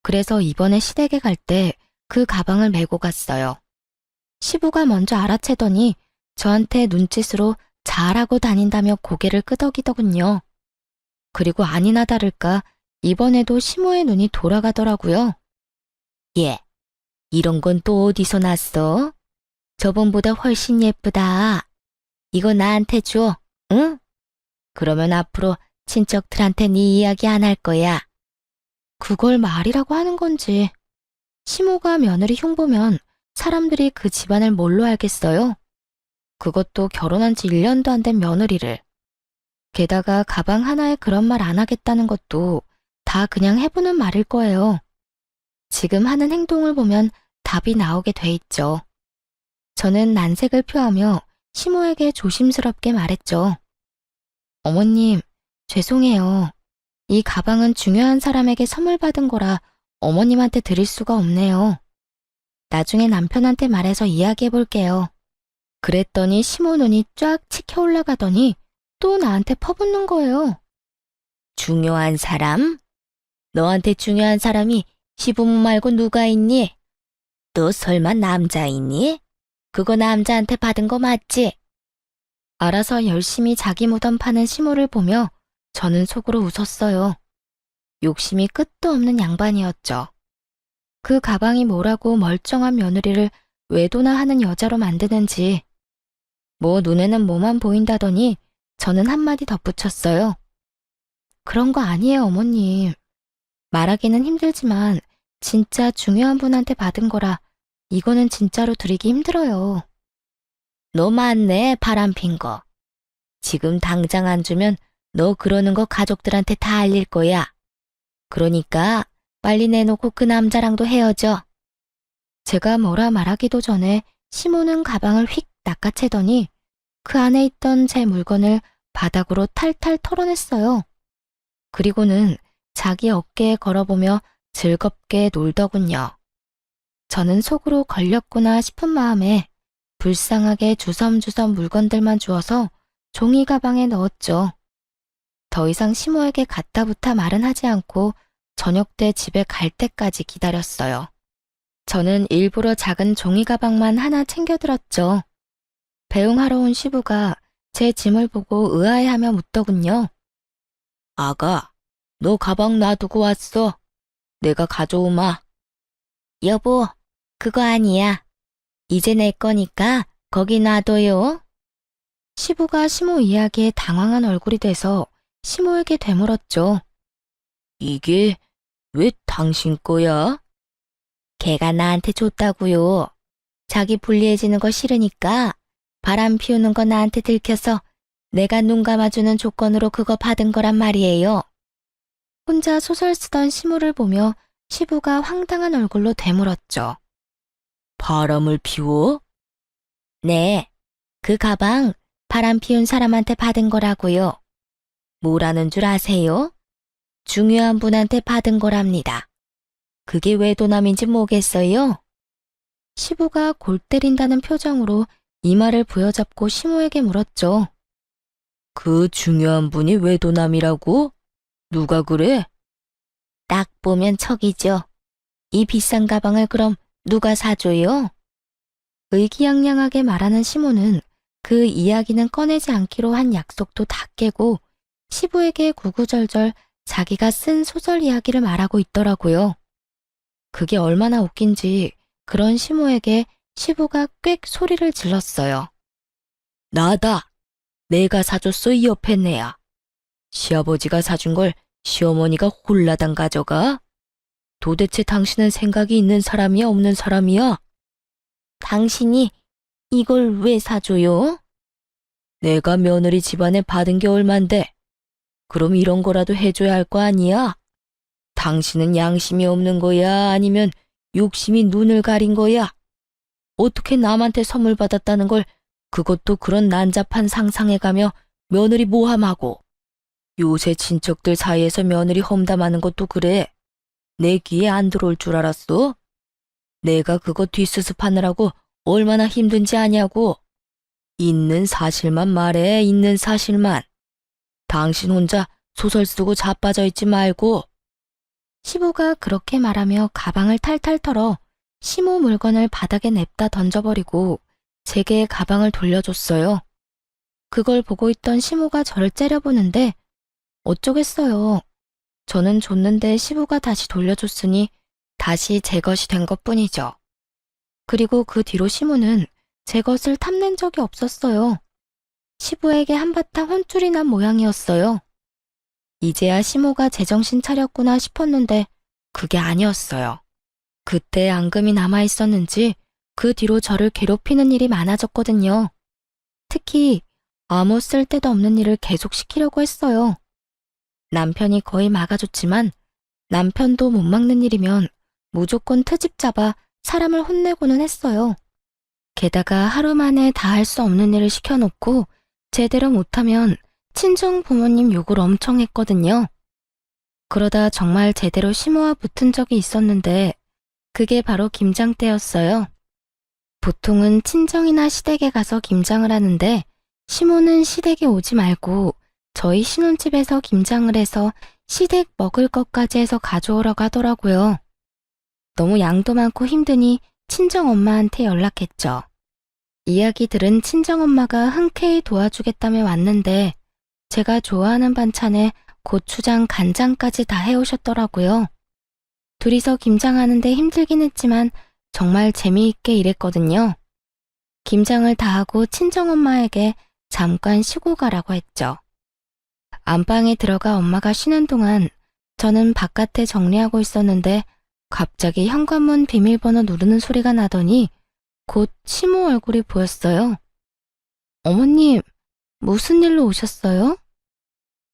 그래서 이번에 시댁에 갈 때 그 가방을 메고 갔어요. 시부가 먼저 알아채더니 저한테 눈짓으로 잘하고 다닌다며 고개를 끄덕이더군요. 그리고 아니나 다를까 이번에도 시모의 눈이 돌아가더라고요. 얘, 이런 건 또 어디서 났어? 저번보다 훨씬 예쁘다. 이거 나한테 줘, 응? 그러면 앞으로 친척들한테 네 이야기 안 할 거야. 그걸 말이라고 하는 건지. 시모가 며느리 흉보면 사람들이 그 집안을 뭘로 알겠어요? 그것도 결혼한 지 1년도 안 된 며느리를. 게다가 가방 하나에 그런 말 안 하겠다는 것도 다 그냥 해보는 말일 거예요. 지금 하는 행동을 보면 답이 나오게 돼 있죠. 저는 난색을 표하며 시모에게 조심스럽게 말했죠. 어머님, 죄송해요. 이 가방은 중요한 사람에게 선물 받은 거라 어머님한테 드릴 수가 없네요. 나중에 남편한테 말해서 이야기해 볼게요. 그랬더니 시모 눈이 쫙 치켜 올라가더니 또 나한테 퍼붓는 거예요. 중요한 사람? 너한테 중요한 사람이 시부모 말고 누가 있니? 너 설마 남자이니? 그거 남자한테 받은 거 맞지? 알아서 열심히 자기 무덤 파는 시모를 보며 저는 속으로 웃었어요. 욕심이 끝도 없는 양반이었죠. 그 가방이 뭐라고 멀쩡한 며느리를 외도나 하는 여자로 만드는지. 뭐 눈에는 뭐만 보인다더니 저는 한마디 덧붙였어요. 그런 거 아니에요, 어머님. 말하기는 힘들지만 진짜 중요한 분한테 받은 거라 이거는 진짜로 드리기 힘들어요. 너 맞네, 바람핀 거. 지금 당장 안 주면 너 그러는 거 가족들한테 다 알릴 거야. 그러니까 빨리 내놓고 그 남자랑도 헤어져. 제가 뭐라 말하기도 전에 시모는 가방을 휙 낚아채더니 그 안에 있던 제 물건을 바닥으로 탈탈 털어냈어요. 그리고는 자기 어깨에 걸어보며 즐겁게 놀더군요. 저는 속으로 걸렸구나 싶은 마음에 불쌍하게 주섬주섬 물건들만 주워서 종이 가방에 넣었죠. 더 이상 시모에게 갖다부타 말은 하지 않고 저녁 때 집에 갈 때까지 기다렸어요. 저는 일부러 작은 종이 가방만 하나 챙겨들었죠. 배웅하러 온 시부가 제 짐을 보고 의아해하며 묻더군요. 아가, 너 가방 놔두고 왔어. 내가 가져오마. 여보, 그거 아니야. 이제 내 거니까 거기 놔둬요. 시부가 시모 이야기에 당황한 얼굴이 돼서 시모에게 되물었죠. 이게 왜 당신 거야? 걔가 나한테 줬다고요. 자기 불리해지는 거 싫으니까 바람 피우는 거 나한테 들켜서 내가 눈 감아주는 조건으로 그거 받은 거란 말이에요. 혼자 소설 쓰던 시모를 보며 시부가 황당한 얼굴로 되물었죠. 바람을 피워? 네, 그 가방 바람 피운 사람한테 받은 거라고요. 뭐라는 줄 아세요? 중요한 분한테 받은 거랍니다. 그게 외도남인지 뭐겠어요? 시부가 골 때린다는 표정으로 이마를 부여잡고 시모에게 물었죠. 그 중요한 분이 외도남이라고? 누가 그래? 딱 보면 척이죠. 이 비싼 가방을 그럼 누가 사줘요? 의기양양하게 말하는 시모는 그 이야기는 꺼내지 않기로 한 약속도 다 깨고 시부에게 구구절절 자기가 쓴 소설 이야기를 말하고 있더라고요. 그게 얼마나 웃긴지 그런 시모에게 시부가 꽥 소리를 질렀어요. 나다. 내가 사줬어 이 옆에 내야. 시아버지가 사준 걸 시어머니가 홀라당 가져가? 도대체 당신은 생각이 있는 사람이야 없는 사람이야? 당신이 이걸 왜 사줘요? 내가 며느리 집안에 받은 게 얼만데 그럼 이런 거라도 해줘야 할 거 아니야? 당신은 양심이 없는 거야 아니면 욕심이 눈을 가린 거야? 어떻게 남한테 선물 받았다는 걸 그것도 그런 난잡한 상상해가며 며느리 모함하고 요새 친척들 사이에서 며느리 험담하는 것도 그래. 내 귀에 안 들어올 줄 알았어? 내가 그거 뒷수습하느라고 얼마나 힘든지 아냐고. 있는 사실만 말해, 있는 사실만. 당신 혼자 소설 쓰고 자빠져 있지 말고. 시부가 그렇게 말하며 가방을 탈탈 털어 시모 물건을 바닥에 냅다 던져버리고 제게 가방을 돌려줬어요. 그걸 보고 있던 시모가 저를 째려보는데 어쩌겠어요. 저는 줬는데 시부가 다시 돌려줬으니 다시 제 것이 된 것뿐이죠. 그리고 그 뒤로 시모는 제 것을 탐낸 적이 없었어요. 시부에게 한바탕 혼쭐이 난 모양이었어요. 이제야 시모가 제정신 차렸구나 싶었는데 그게 아니었어요. 그때 앙금이 남아있었는지 그 뒤로 저를 괴롭히는 일이 많아졌거든요. 특히 아무 쓸데도 없는 일을 계속 시키려고 했어요. 남편이 거의 막아줬지만 남편도 못 막는 일이면 무조건 트집 잡아 사람을 혼내고는 했어요. 게다가 하루 만에 다 할 수 없는 일을 시켜놓고 제대로 못하면 친정 부모님 욕을 엄청 했거든요. 그러다 정말 제대로 시모와 붙은 적이 있었는데 그게 바로 김장 때였어요. 보통은 친정이나 시댁에 가서 김장을 하는데 시모는 시댁에 오지 말고 저희 신혼집에서 김장을 해서 시댁 먹을 것까지 해서 가져오라고 하더라고요. 너무 양도 많고 힘드니 친정엄마한테 연락했죠. 이야기 들은 친정엄마가 흔쾌히 도와주겠다며 왔는데 제가 좋아하는 반찬에 고추장, 간장까지 다 해오셨더라고요. 둘이서 김장하는데 힘들긴 했지만 정말 재미있게 일했거든요. 김장을 다 하고 친정엄마에게 잠깐 쉬고 가라고 했죠. 안방에 들어가 엄마가 쉬는 동안 저는 바깥에 정리하고 있었는데 갑자기 현관문 비밀번호 누르는 소리가 나더니 곧 시모 얼굴이 보였어요. 어머님, 무슨 일로 오셨어요?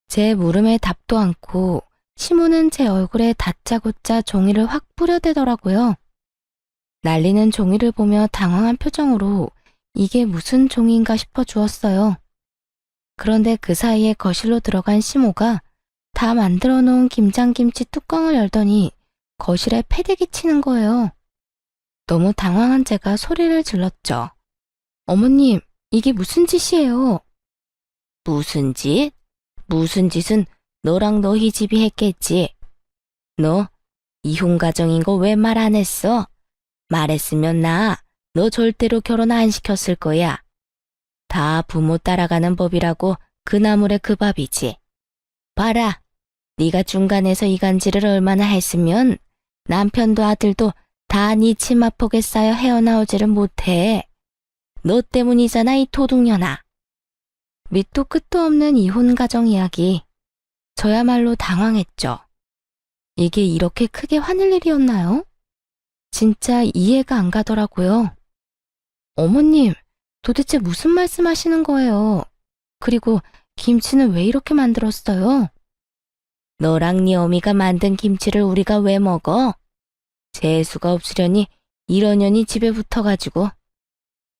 제 물음에 답도 않고 시모는 제 얼굴에 다짜고짜 종이를 확 뿌려대더라고요. 날리는 종이를 보며 당황한 표정으로 이게 무슨 종이인가 싶어 주었어요. 그런데 그 사이에 거실로 들어간 시모가 다 만들어 놓은 김장김치 뚜껑을 열더니 거실에 패대기 치는 거예요. 너무 당황한 제가 소리를 질렀죠. 어머님, 이게 무슨 짓이에요? 무슨 짓? 무슨 짓은 너랑 너희 집이 했겠지. 너 이혼 가정인 거 왜 말 안 했어? 말했으면 너 절대로 결혼 안 시켰을 거야. 다 부모 따라가는 법이라고 그 나물에 그 밥이지. 봐라, 네가 중간에서 이간질을 얼마나 했으면 남편도 아들도 다 네 치마폭에 쌓여 헤어나오지를 못해. 너 때문이잖아, 이 도둑년아. 밑도 끝도 없는 이혼 가정 이야기. 저야말로 당황했죠. 이게 이렇게 크게 화낼 일이었나요? 진짜 이해가 안 가더라고요. 어머님, 도대체 무슨 말씀하시는 거예요? 그리고 김치는 왜 이렇게 만들었어요? 너랑 네 어미가 만든 김치를 우리가 왜 먹어? 재수가 없으려니 이런 년이 집에 붙어가지고.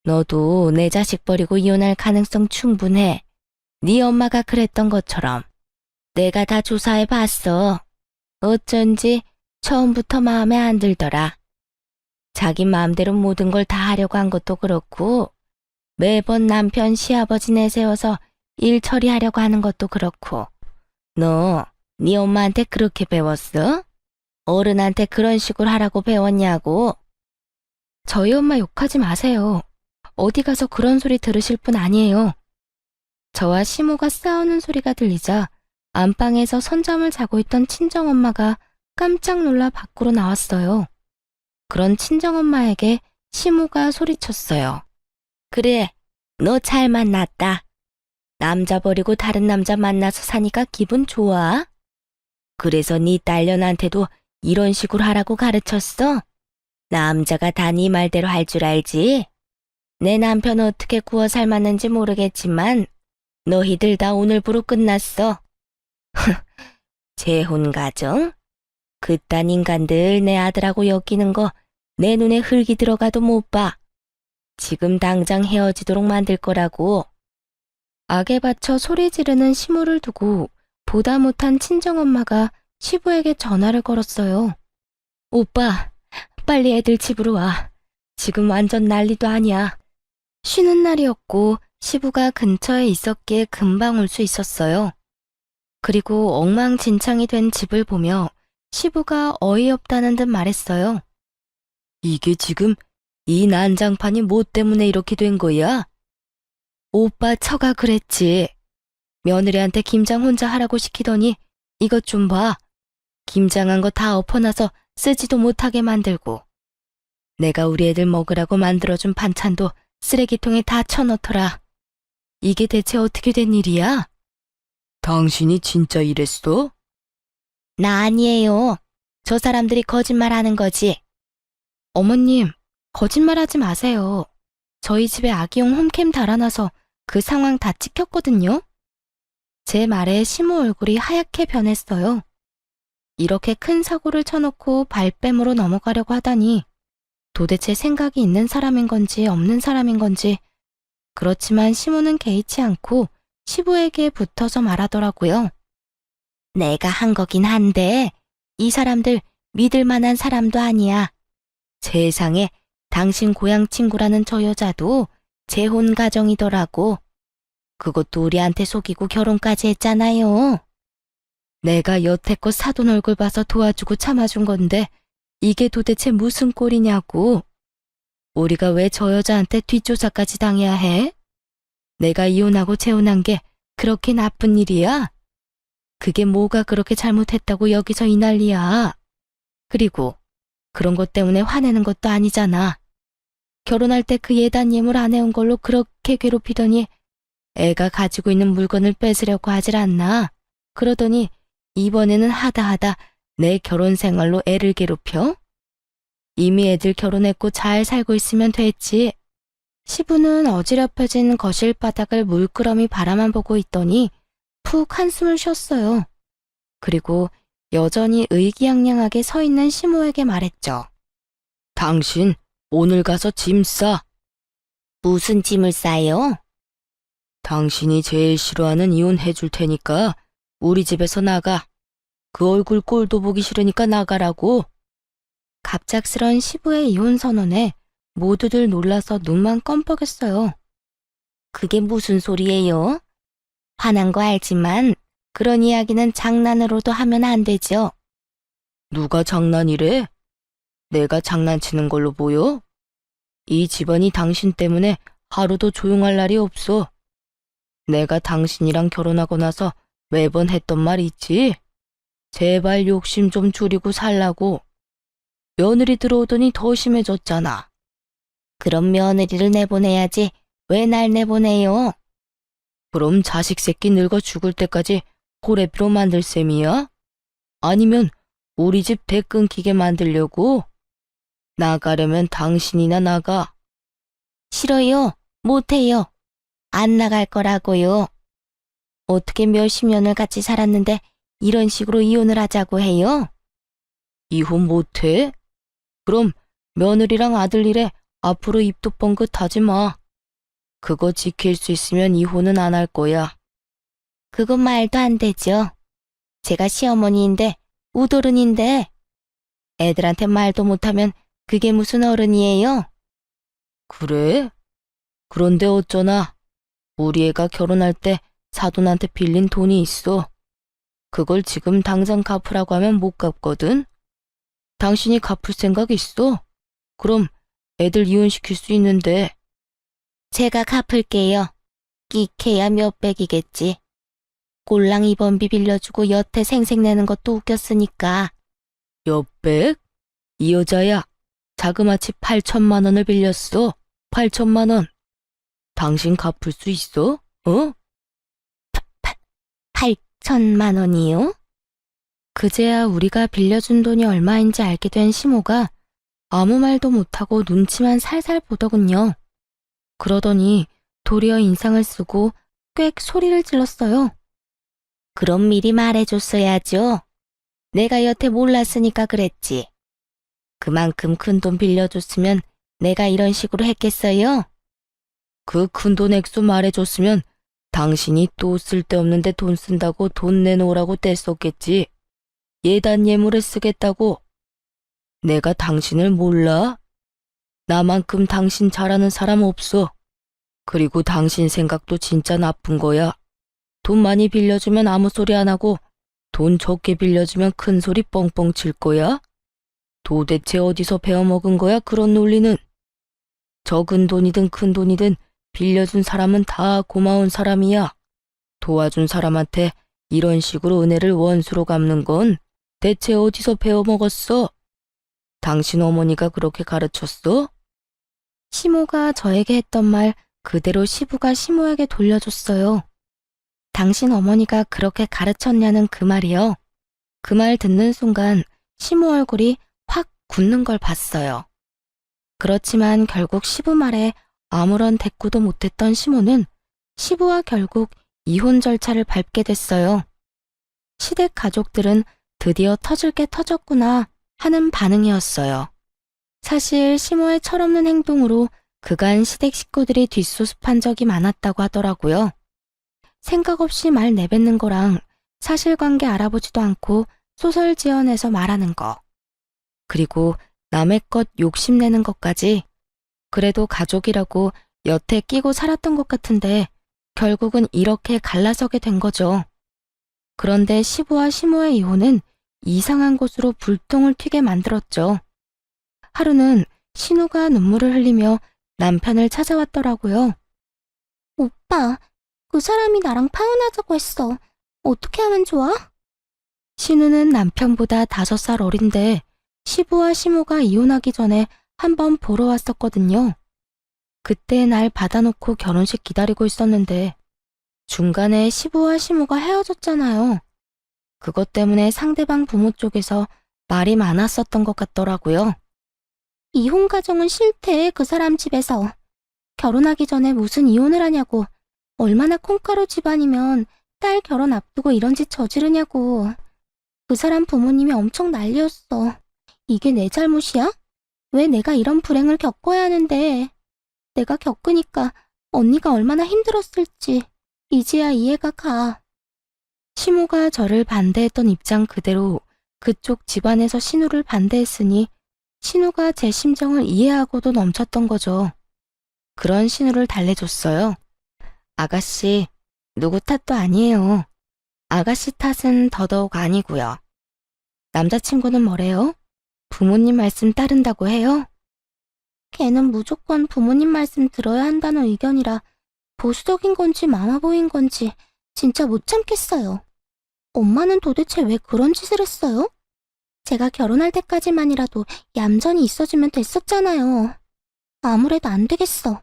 너도 내 자식 버리고 이혼할 가능성 충분해. 네 엄마가 그랬던 것처럼. 내가 다 조사해 봤어. 어쩐지 처음부터 마음에 안 들더라. 자기 마음대로 모든 걸 다 하려고 한 것도 그렇고 매번 남편 시아버지 내세워서 일 처리하려고 하는 것도 그렇고 너 네 엄마한테 그렇게 배웠어? 어른한테 그런 식으로 하라고 배웠냐고? 저희 엄마 욕하지 마세요. 어디 가서 그런 소리 들으실 분 아니에요. 저와 시모가 싸우는 소리가 들리자 안방에서 선잠을 자고 있던 친정엄마가 깜짝 놀라 밖으로 나왔어요. 그런 친정엄마에게 시모가 소리쳤어요. 그래, 너 잘 만났다. 남자 버리고 다른 남자 만나서 사니까 기분 좋아? 그래서 네 딸년한테도 이런 식으로 하라고 가르쳤어? 남자가 다 네 말대로 할 줄 알지? 내 남편 어떻게 구워 삶았는지 모르겠지만 너희들 다 오늘부로 끝났어. 재혼 가정? 그딴 인간들 내 아들하고 엮이는 거 내 눈에 흙이 들어가도 못 봐. 지금 당장 헤어지도록 만들 거라고. 악에 받쳐 소리 지르는 시모를 두고 보다 못한 친정엄마가 시부에게 전화를 걸었어요. 오빠, 빨리 애들 집으로 와. 지금 완전 난리도 아니야. 쉬는 날이었고 시부가 근처에 있었기에 금방 올 수 있었어요. 그리고 엉망진창이 된 집을 보며 시부가 어이없다는 듯 말했어요. 이게 지금 이 난장판이 뭐 때문에 이렇게 된 거야? 오빠 처가 그랬지. 며느리한테 김장 혼자 하라고 시키더니 이것 좀 봐. 김장한 거 다 엎어놔서 쓰지도 못하게 만들고. 내가 우리 애들 먹으라고 만들어준 반찬도 쓰레기통에 다 쳐넣더라. 이게 대체 어떻게 된 일이야? 당신이 진짜 이랬어? 나 아니에요. 저 사람들이 거짓말하는 거지. 어머님, 거짓말하지 마세요. 저희 집에 아기용 홈캠 달아놔서 그 상황 다 찍혔거든요. 제 말에 시모 얼굴이 하얗게 변했어요. 이렇게 큰 사고를 쳐놓고 발뺌으로 넘어가려고 하다니 도대체 생각이 있는 사람인 건지 없는 사람인 건지. 그렇지만 시모는 개의치 않고 시부에게 붙어서 말하더라고요. 내가 한 거긴 한데 이 사람들 믿을 만한 사람도 아니야. 세상에 당신 고향 친구라는 저 여자도 재혼 가정이더라고. 그것도 우리한테 속이고 결혼까지 했잖아요. 내가 여태껏 사돈 얼굴 봐서 도와주고 참아준 건데 이게 도대체 무슨 꼴이냐고. 우리가 왜 저 여자한테 뒷조사까지 당해야 해? 내가 이혼하고 재혼한 게 그렇게 나쁜 일이야? 그게 뭐가 그렇게 잘못했다고 여기서 이 난리야. 그리고 그런 것 때문에 화내는 것도 아니잖아. 결혼할 때 그 예단 예물 안 해온 걸로 그렇게 괴롭히더니 애가 가지고 있는 물건을 뺏으려고 하질 않나. 그러더니 이번에는 하다 내 결혼 생활로 애를 괴롭혀? 이미 애들 결혼했고 잘 살고 있으면 됐지. 시부는 어지럽혀진 거실 바닥을 물끄러미 바라만 보고 있더니 푹 한숨을 쉬었어요. 그리고 여전히 의기양양하게 서 있는 시모에게 말했죠. 당신 오늘 가서 짐 싸. 무슨 짐을 싸요? 당신이 제일 싫어하는 이혼 해줄 테니까 우리 집에서 나가. 그 얼굴 꼴도 보기 싫으니까 나가라고. 갑작스런 시부의 이혼 선언에 모두들 놀라서 눈만 껌뻑였어요. 그게 무슨 소리예요? 화난 거 알지만 그런 이야기는 장난으로도 하면 안 되죠. 누가 장난이래? 내가 장난치는 걸로 보여? 이 집안이 당신 때문에 하루도 조용할 날이 없어. 내가 당신이랑 결혼하고 나서 매번 했던 말 있지? 제발 욕심 좀 줄이고 살라고. 며느리 들어오더니 더 심해졌잖아. 그럼 며느리를 내보내야지 왜 날 내보내요? 그럼 자식 새끼 늙어 죽을 때까지 호래비로 만들 셈이야? 아니면 우리 집 배 끊기게 만들려고? 나가려면 당신이나 나가. 싫어요. 못해요. 안 나갈 거라고요. 어떻게 몇십 년을 같이 살았는데 이런 식으로 이혼을 하자고 해요? 이혼 못해? 그럼 며느리랑 아들 일에 앞으로 입도 뻥긋 하지 마. 그거 지킬 수 있으면 이혼은 안 할 거야. 그건 말도 안 되죠. 제가 시어머니인데 우도른인데 애들한테 말도 못하면 그게 무슨 어른이에요? 그래? 그런데 어쩌나 우리 애가 결혼할 때 사돈한테 빌린 돈이 있어. 그걸 지금 당장 갚으라고 하면 못 갚거든. 당신이 갚을 생각 있어? 그럼 애들 이혼시킬 수 있는데. 제가 갚을게요. 끼케야 몇백이겠지. 꼴랑 입원비 빌려주고 여태 생색내는 것도 웃겼으니까. 몇백? 이 여자야. 자그마치 8천만 원을 빌렸어. 8천만 원. 당신 갚을 수 있어? 어? 8천만 원이요? 그제야 우리가 빌려준 돈이 얼마인지 알게 된 시모가 아무 말도 못하고 눈치만 살살 보더군요. 그러더니 도리어 인상을 쓰고 꽥 소리를 질렀어요. 그럼 미리 말해줬어야죠. 내가 여태 몰랐으니까 그랬지. 그만큼 큰 돈 빌려줬으면 내가 이런 식으로 했겠어요? 그 큰 돈 액수 말해줬으면 당신이 또 쓸데없는데 돈 쓴다고 돈 내놓으라고 떼썼겠지. 예단 예물에 쓰겠다고. 내가 당신을 몰라? 나만큼 당신 잘하는 사람 없어. 그리고 당신 생각도 진짜 나쁜 거야. 돈 많이 빌려주면 아무 소리 안 하고 돈 적게 빌려주면 큰 소리 뻥뻥 칠 거야? 도대체 어디서 배워먹은 거야 그런 논리는? 적은 돈이든 큰 돈이든 빌려준 사람은 다 고마운 사람이야. 도와준 사람한테 이런 식으로 은혜를 원수로 갚는 건 대체 어디서 배워먹었어? 당신 어머니가 그렇게 가르쳤어? 시모가 저에게 했던 말 그대로 시부가 시모에게 돌려줬어요. 당신 어머니가 그렇게 가르쳤냐는 그 말이요. 그 말 듣는 순간 시모 얼굴이 확 굳는 걸 봤어요. 그렇지만 결국 시부 말에 아무런 대꾸도 못했던 시모는 시부와 결국 이혼 절차를 밟게 됐어요. 시댁 가족들은 드디어 터질 게 터졌구나 하는 반응이었어요. 사실 시모의 철없는 행동으로 그간 시댁 식구들이 뒷수습한 적이 많았다고 하더라고요. 생각 없이 말 내뱉는 거랑 사실관계 알아보지도 않고 소설 지어내서 말하는 거. 그리고 남의 것 욕심내는 것까지. 그래도 가족이라고 여태 끼고 살았던 것 같은데 결국은 이렇게 갈라서게 된 거죠. 그런데 시부와 시모의 이혼은 이상한 곳으로 불똥을 튀게 만들었죠. 하루는 신우가 눈물을 흘리며 남편을 찾아왔더라고요. 오빠, 그 사람이 나랑 파혼하자고 했어. 어떻게 하면 좋아? 신우는 남편보다 5살 어린데 시부와 시모가 이혼하기 전에 한번 보러 왔었거든요. 그때 날 받아놓고 결혼식 기다리고 있었는데 중간에 시부와 시모가 헤어졌잖아요. 그것 때문에 상대방 부모 쪽에서 말이 많았었던 것 같더라고요. 이혼 가정은 싫대, 그 사람 집에서. 결혼하기 전에 무슨 이혼을 하냐고. 얼마나 콩가루 집안이면 딸 결혼 앞두고 이런 짓 저지르냐고. 그 사람 부모님이 엄청 난리였어. 이게 내 잘못이야? 왜 내가 이런 불행을 겪어야 하는데. 내가 겪으니까 언니가 얼마나 힘들었을지 이제야 이해가 가. 시모가 저를 반대했던 입장 그대로 그쪽 집안에서 신우를 반대했으니 신우가 제 심정을 이해하고도 넘쳤던 거죠. 그런 신우를 달래줬어요. 아가씨, 누구 탓도 아니에요. 아가씨 탓은 더더욱 아니고요. 남자친구는 뭐래요? 부모님 말씀 따른다고 해요? 걔는 무조건 부모님 말씀 들어야 한다는 의견이라 보수적인 건지 마마보인 건지 진짜 못 참겠어요. 엄마는 도대체 왜 그런 짓을 했어요? 제가 결혼할 때까지만이라도 얌전히 있어주면 됐었잖아요. 아무래도 안 되겠어.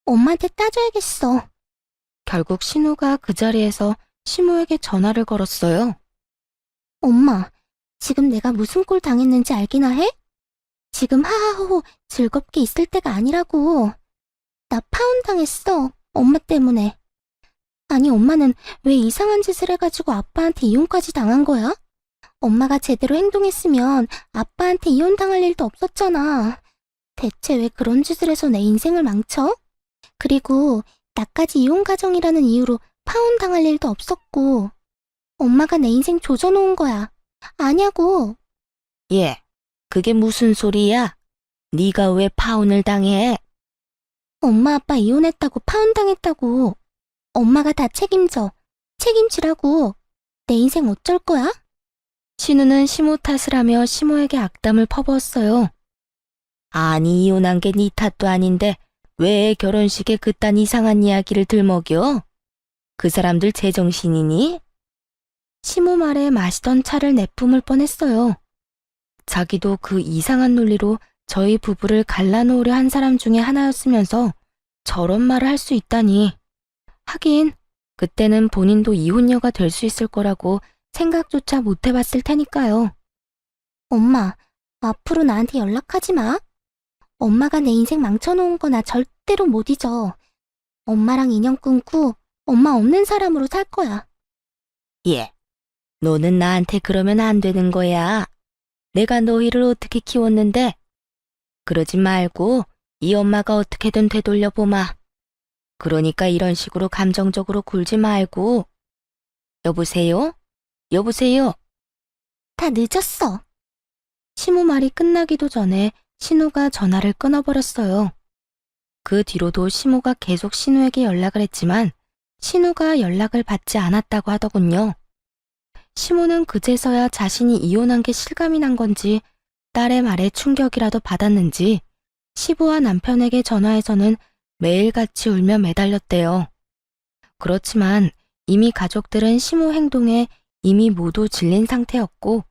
엄마한테 따져야겠어. 결국 신우가 그 자리에서 시모에게 전화를 걸었어요. 엄마, 지금 내가 무슨 꼴 당했는지 알기나 해? 지금 하하호호 즐겁게 있을 때가 아니라고. 나 파혼당했어. 엄마 때문에. 아니, 엄마는 왜 이상한 짓을 해가지고 아빠한테 이혼까지 당한 거야? 엄마가 제대로 행동했으면 아빠한테 이혼당할 일도 없었잖아. 대체 왜 그런 짓을 해서 내 인생을 망쳐? 그리고 나까지 이혼 가정이라는 이유로 파혼당할 일도 없었고. 엄마가 내 인생 조져놓은 거야. 아냐고. 예, 그게 무슨 소리야? 네가 왜 파혼을 당해? 엄마 아빠 이혼했다고 파혼당했다고. 엄마가 다 책임져. 책임지라고. 내 인생 어쩔 거야? 신우는 시모 탓을 하며 시모에게 악담을 퍼부었어요. 아니, 이혼한 게 네 탓도 아닌데 왜 결혼식에 그딴 이상한 이야기를 들먹여? 그 사람들 제정신이니? 시모 말에 마시던 차를 내뿜을 뻔했어요. 자기도 그 이상한 논리로 저희 부부를 갈라놓으려 한 사람 중에 하나였으면서 저런 말을 할 수 있다니. 하긴 그때는 본인도 이혼녀가 될 수 있을 거라고 생각조차 못 해봤을 테니까요. 엄마, 앞으로 나한테 연락하지 마. 엄마가 내 인생 망쳐놓은 거나 절대로 못 잊어. 엄마랑 인연 끊고 엄마 없는 사람으로 살 거야. 예, 너는 나한테 그러면 안 되는 거야. 내가 너희를 어떻게 키웠는데? 그러지 말고 이 엄마가 어떻게든 되돌려보마. 그러니까 이런 식으로 감정적으로 굴지 말고. 여보세요? 여보세요? 다 늦었어. 시모 말이 끝나기도 전에 신우가 전화를 끊어버렸어요. 그 뒤로도 시모가 계속 신우에게 연락을 했지만 신우가 연락을 받지 않았다고 하더군요. 시모는 그제서야 자신이 이혼한 게 실감이 난 건지 딸의 말에 충격이라도 받았는지 시부와 남편에게 전화해서는 매일같이 울며 매달렸대요. 그렇지만 이미 가족들은 시모 행동에 이미 모두 질린 상태였고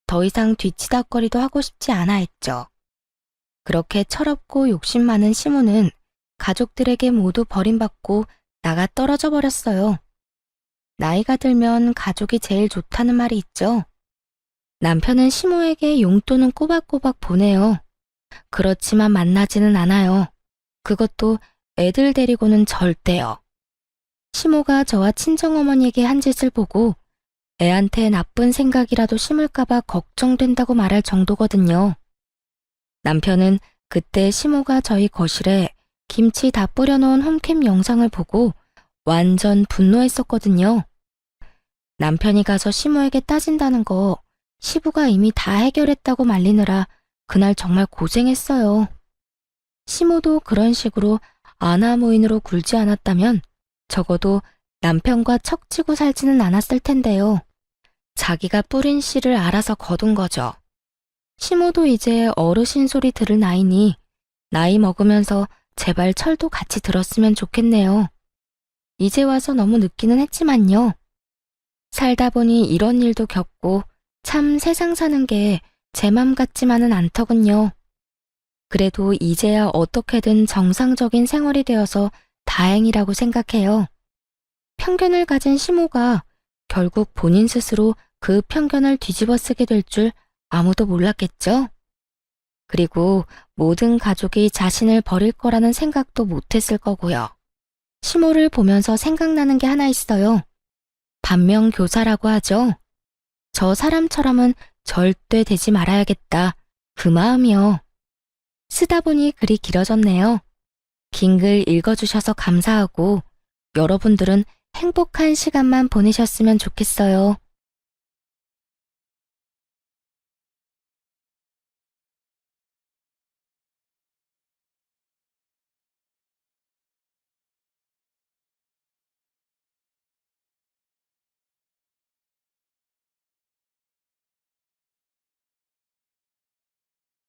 더 이상 뒤치다거리도 하고 싶지 않아 했죠. 그렇게 철없고 욕심 많은 시모는 가족들에게 모두 버림받고 나가 떨어져 버렸어요. 나이가 들면 가족이 제일 좋다는 말이 있죠. 남편은 시모에게 용돈은 꼬박꼬박 보내요. 그렇지만 만나지는 않아요. 그것도 애들 데리고는 절대요. 시모가 저와 친정어머니에게 한 짓을 보고 애한테 나쁜 생각이라도 심을까봐 걱정된다고 말할 정도거든요. 남편은 그때 시모가 저희 거실에 김치 다 뿌려놓은 홈캠 영상을 보고 완전 분노했었거든요. 남편이 가서 시모에게 따진다는 거 시부가 이미 다 해결했다고 말리느라 그날 정말 고생했어요. 시모도 그런 식으로 아나무인으로 굴지 않았다면 적어도 남편과 척지고 살지는 않았을 텐데요. 자기가 뿌린 씨를 알아서 거둔 거죠. 시모도 이제 어르신 소리 들을 나이니 나이 먹으면서 제발 철도 같이 들었으면 좋겠네요. 이제 와서 너무 늦기는 했지만요. 살다 보니 이런 일도 겪고 참 세상 사는 게 제 맘 같지만은 않더군요. 그래도 이제야 어떻게든 정상적인 생활이 되어서 다행이라고 생각해요. 편견을 가진 시모가 결국 본인 스스로 그 편견을 뒤집어 쓰게 될 줄 아무도 몰랐겠죠? 그리고 모든 가족이 자신을 버릴 거라는 생각도 못했을 거고요. 시모를 보면서 생각나는 게 하나 있어요. 반면교사라고 하죠. 저 사람처럼은 절대 되지 말아야겠다. 그 마음이요. 쓰다 보니 글이 길어졌네요. 긴 글 읽어주셔서 감사하고 여러분들은 행복한 시간만 보내셨으면 좋겠어요.